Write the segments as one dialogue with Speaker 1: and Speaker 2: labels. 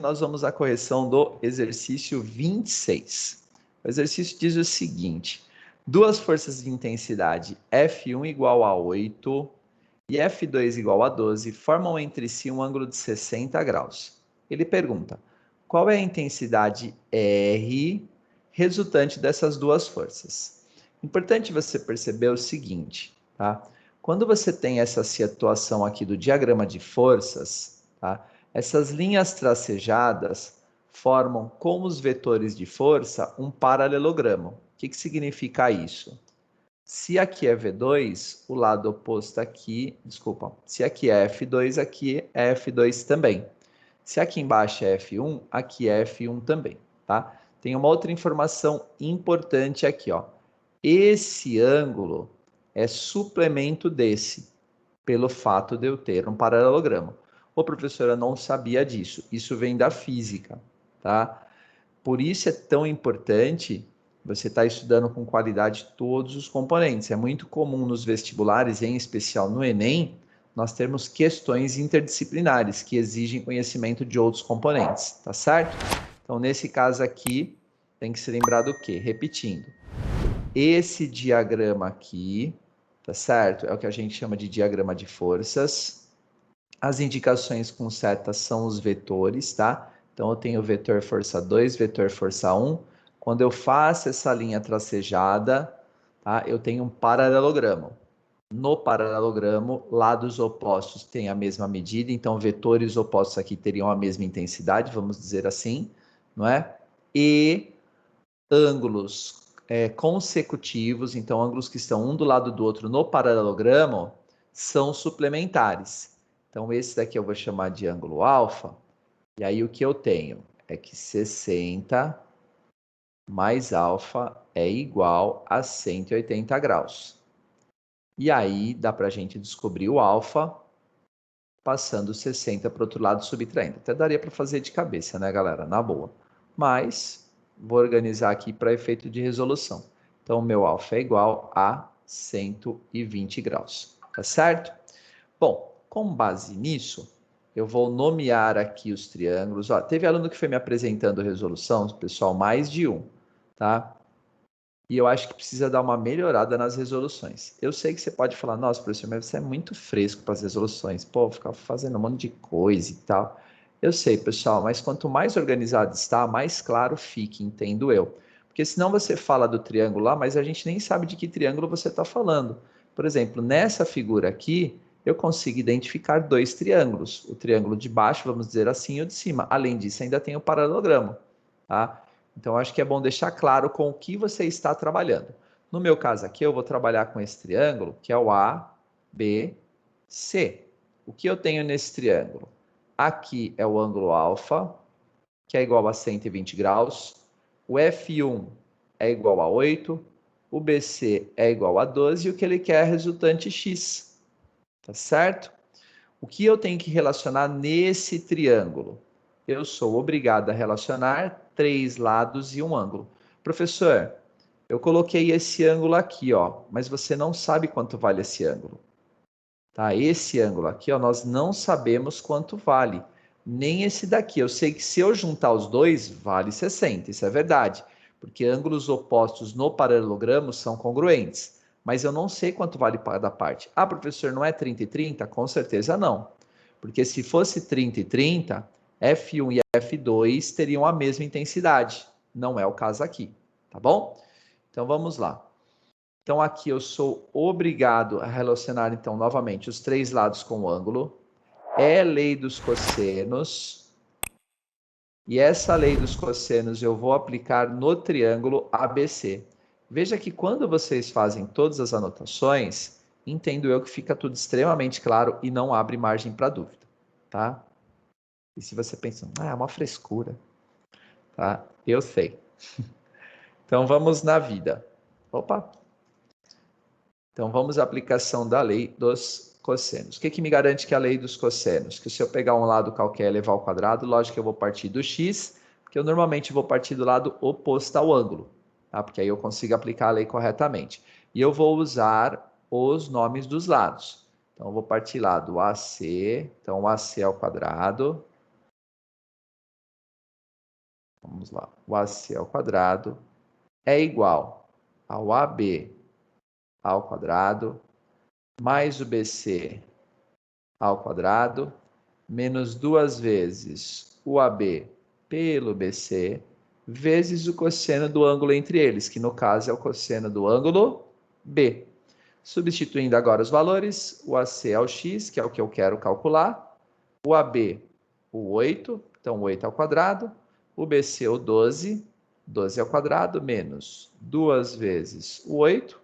Speaker 1: nós vamos à correção do exercício 26. O exercício diz o seguinte: duas forças de intensidade F1 igual a 8 e F2 igual a 12 formam entre si um ângulo de 60 graus. Ele pergunta, qual é a intensidade R resultante dessas duas forças? Importante você perceber o seguinte, tá? Quando você tem essa situação aqui do diagrama de forças, tá? Essas linhas tracejadas formam, como os vetores de força, um paralelogramo. O que significa isso? Se aqui é V2, o lado oposto aqui, desculpa, se aqui é F2, aqui é F2 também. Se aqui embaixo é F1, aqui é F1 também, tá? Tem uma outra informação importante aqui, ó. Esse ângulo é suplemento desse, pelo fato de eu ter um paralelogramo. Ô, professora, não sabia disso. Isso vem da física, tá? Por isso é tão importante você estar estudando com qualidade todos os componentes. É muito comum nos vestibulares, em especial no Enem, nós termos questões interdisciplinares que exigem conhecimento de outros componentes, tá certo? Então, nesse caso aqui, tem que se lembrar do quê? Repetindo. Esse diagrama aqui, tá certo? É o que a gente chama de diagrama de forças. As indicações com setas são os vetores, tá? Então, eu tenho vetor força 2, vetor força 1. Quando eu faço essa linha tracejada, tá? Eu tenho um paralelogramo. No paralelogramo, lados opostos têm a mesma medida, então vetores opostos aqui teriam a mesma intensidade, vamos dizer assim, não é? E ângulos consecutivos, então ângulos que estão um do lado do outro no paralelogramo, são suplementares. Então, esse daqui eu vou chamar de ângulo alfa, e aí o que eu tenho é que 60 mais alfa é igual a 180 graus. E aí dá para a gente descobrir o alfa passando 60 para o outro lado, subtraindo. Até daria para fazer de cabeça, né, galera? Na boa. Mas vou organizar aqui para efeito de resolução. Então, o meu alfa é igual a 120 graus. Tá certo? Bom, com base nisso, eu vou nomear aqui os triângulos. Ó, teve aluno que foi me apresentando resolução, pessoal, mais de um, tá? E eu acho que precisa dar uma melhorada nas resoluções. Eu sei que você pode falar, nossa, professor, mas você é muito fresco para as resoluções. Pô, ficar fazendo um monte de coisa e tal. Eu sei, pessoal, mas quanto mais organizado está, mais claro fique, entendo eu. Porque senão você fala do triângulo lá, mas a gente nem sabe de que triângulo você está falando. Por exemplo, nessa figura aqui, eu consigo identificar dois triângulos. O triângulo de baixo, vamos dizer assim, e o de cima. Além disso, ainda tem o paralelogramo, tá? Então, acho que é bom deixar claro com o que você está trabalhando. No meu caso aqui, eu vou trabalhar com esse triângulo, que é o A, B, C. O que eu tenho nesse triângulo? Aqui é o ângulo alfa, que é igual a 120 graus. O F1 é igual a 8. O BC é igual a 12. E o que ele quer é a resultante X. Tá certo? O que eu tenho que relacionar nesse triângulo? Eu sou obrigado a relacionar três lados e um ângulo. Professor, eu coloquei esse ângulo aqui, ó, mas você não sabe quanto vale esse ângulo. Tá? Esse ângulo aqui, ó, nós não sabemos quanto vale. Nem esse daqui. Eu sei que se eu juntar os dois, vale 60. Isso é verdade. Porque ângulos opostos no paralelogramo são congruentes. Mas eu não sei quanto vale cada parte. Ah, professor, não é 30 e 30? Com certeza não. Porque se fosse 30 e 30, F1 e F2 teriam a mesma intensidade. Não é o caso aqui. Tá bom? Então vamos lá. Então, aqui eu sou obrigado a relacionar, então, novamente, os três lados com o ângulo. É lei dos cossenos. E essa lei dos cossenos eu vou aplicar no triângulo ABC. Veja que quando vocês fazem todas as anotações, entendo eu que fica tudo extremamente claro e não abre margem para dúvida, tá? E se você pensa, é uma frescura, tá? Eu sei. Então, vamos na vida. Opa! Então, vamos à aplicação da lei dos cossenos. O que me garante que é a lei dos cossenos? Que se eu pegar um lado qualquer e elevar ao quadrado, lógico que eu vou partir do x, porque eu normalmente vou partir do lado oposto ao ângulo, tá? Porque aí eu consigo aplicar a lei corretamente. E eu vou usar os nomes dos lados. Então, eu vou partir lá do AC, então o AC ao quadrado, Vamos lá. O AC ao quadrado é igual ao AB ao quadrado mais o BC ao quadrado menos 2 vezes o AB pelo BC vezes o cosseno do ângulo entre eles, que no caso é o cosseno do ângulo B. Substituindo agora os valores, o AC é o x, que é o que eu quero calcular, o AB, o 8, então 8 ao quadrado, o BC, o 12, 12 ao quadrado, menos 2 vezes o 8,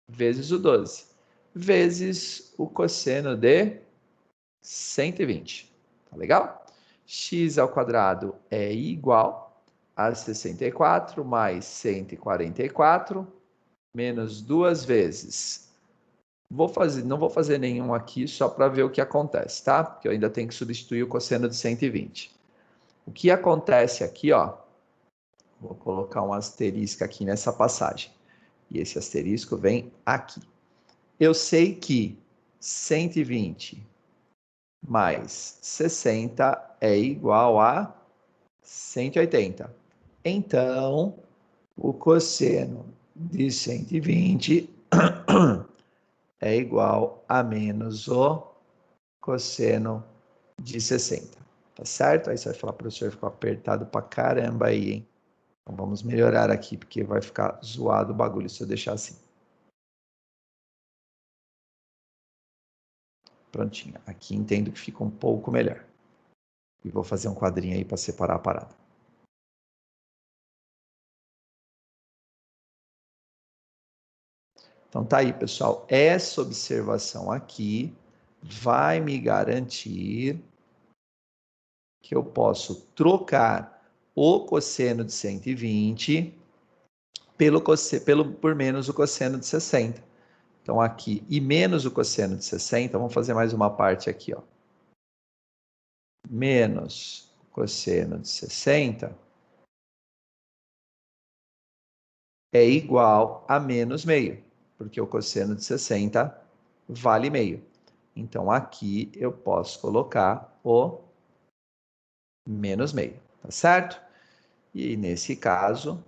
Speaker 1: vezes o 12, vezes o cosseno de 120. Tá legal? X ao quadrado é igual a 64 mais 144 menos 2 vezes. Não vou fazer nenhum aqui só para ver o que acontece, tá? Porque eu ainda tenho que substituir o cosseno de 120. O que acontece aqui, ó, vou colocar um asterisco aqui nessa passagem. E esse asterisco vem aqui. Eu sei que 120 mais 60 é igual a 180. Então, o cosseno de 120 é igual a menos o cosseno de 60. Tá certo? Aí você vai falar, professor, ficou apertado pra caramba aí, hein? Então vamos melhorar aqui, porque vai ficar zoado o bagulho se eu deixar assim. Prontinho. Aqui entendo que fica um pouco melhor. E vou fazer um quadrinho aí para separar a parada. Então tá aí, pessoal. Essa observação aqui vai me garantir que eu posso trocar o cosseno de 120 por menos o cosseno de 60. Então aqui, e menos o cosseno de 60, vamos fazer mais uma parte aqui, ó. Menos o cosseno de 60 é igual a menos meio, porque o cosseno de 60 vale meio. Então, aqui eu posso colocar o menos meio, tá certo? E nesse caso,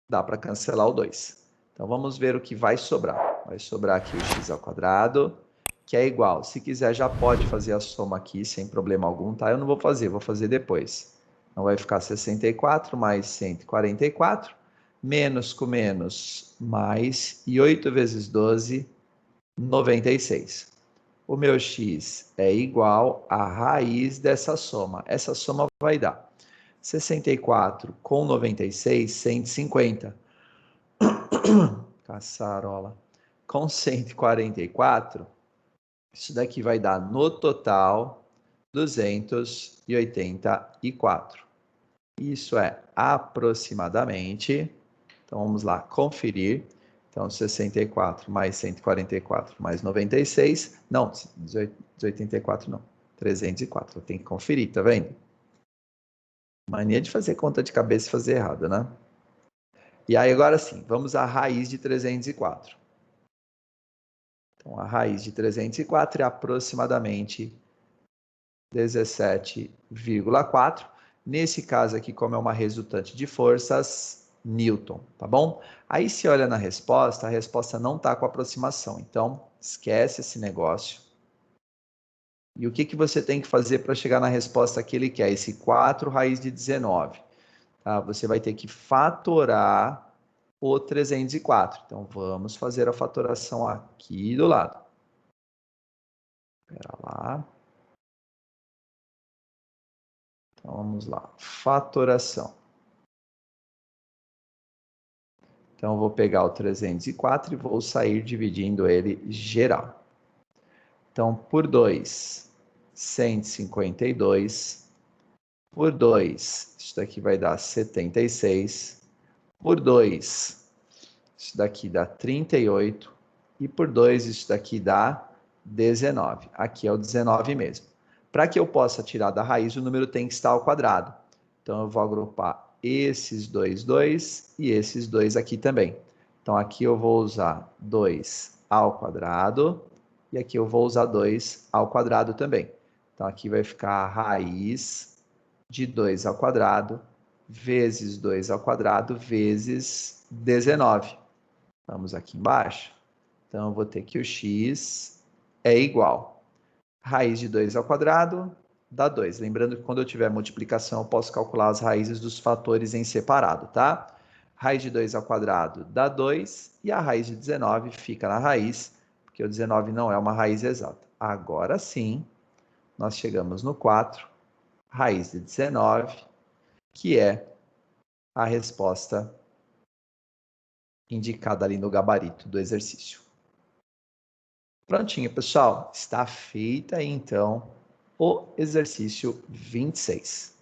Speaker 1: dá para cancelar o 2. Então, vamos ver o que vai sobrar. Vai sobrar aqui o x ao quadrado, que é igual. Se quiser, já pode fazer a soma aqui, sem problema algum, tá? Eu não vou fazer depois. Então, vai ficar 64 mais 144, menos com menos, mais, e 8 vezes 12, 96. O meu x é igual à raiz dessa soma. Essa soma vai dar 64 com 96, 150. Caçarola. Com 144, isso daqui vai dar no total 284. Isso é aproximadamente, então vamos lá, conferir. Então, 64 mais 144 mais 96, não, 284 não, 304, eu tenho que conferir, tá vendo? Mania de fazer conta de cabeça e fazer errado, né? E aí, agora sim, vamos à raiz de 304. Então, a raiz de 304 é aproximadamente 17,4. Nesse caso aqui, como é uma resultante de forças, Newton, tá bom? Aí se olha na resposta, a resposta não está com aproximação. Então, esquece esse negócio. E o que, que você tem que fazer para chegar na resposta que ele quer? Esse 4 raiz de 19. Tá? Você vai ter que fatorar o 304. Então, vamos fazer a fatoração aqui do lado. Espera lá. Então, vamos lá. Fatoração. Então, eu vou pegar o 304 e vou sair dividindo ele geral. Então, por 2, 152. Por 2, isso daqui vai dar 76. Por 2, isso daqui dá 38. E por 2, isso daqui dá 19. Aqui é o 19 mesmo. Para que eu possa tirar da raiz, o número tem que estar ao quadrado. Então, eu vou agrupar esses dois e esses dois aqui também. Então, aqui eu vou usar 2 ao quadrado e aqui eu vou usar 2 ao quadrado também. Então, aqui vai ficar a raiz de 2 ao quadrado vezes 2 ao quadrado vezes 19. Vamos aqui embaixo. Então, eu vou ter que o x é igual. Raiz de 2 ao quadrado dá 2. Lembrando que quando eu tiver multiplicação, eu posso calcular as raízes dos fatores em separado, tá? Raiz de 2 ao quadrado dá 2 e a raiz de 19 fica na raiz, porque o 19 não é uma raiz exata. Agora sim, nós chegamos no 4, raiz de 19, que é a resposta indicada ali no gabarito do exercício. Prontinho, pessoal. Está feita aí, então, o exercício 26.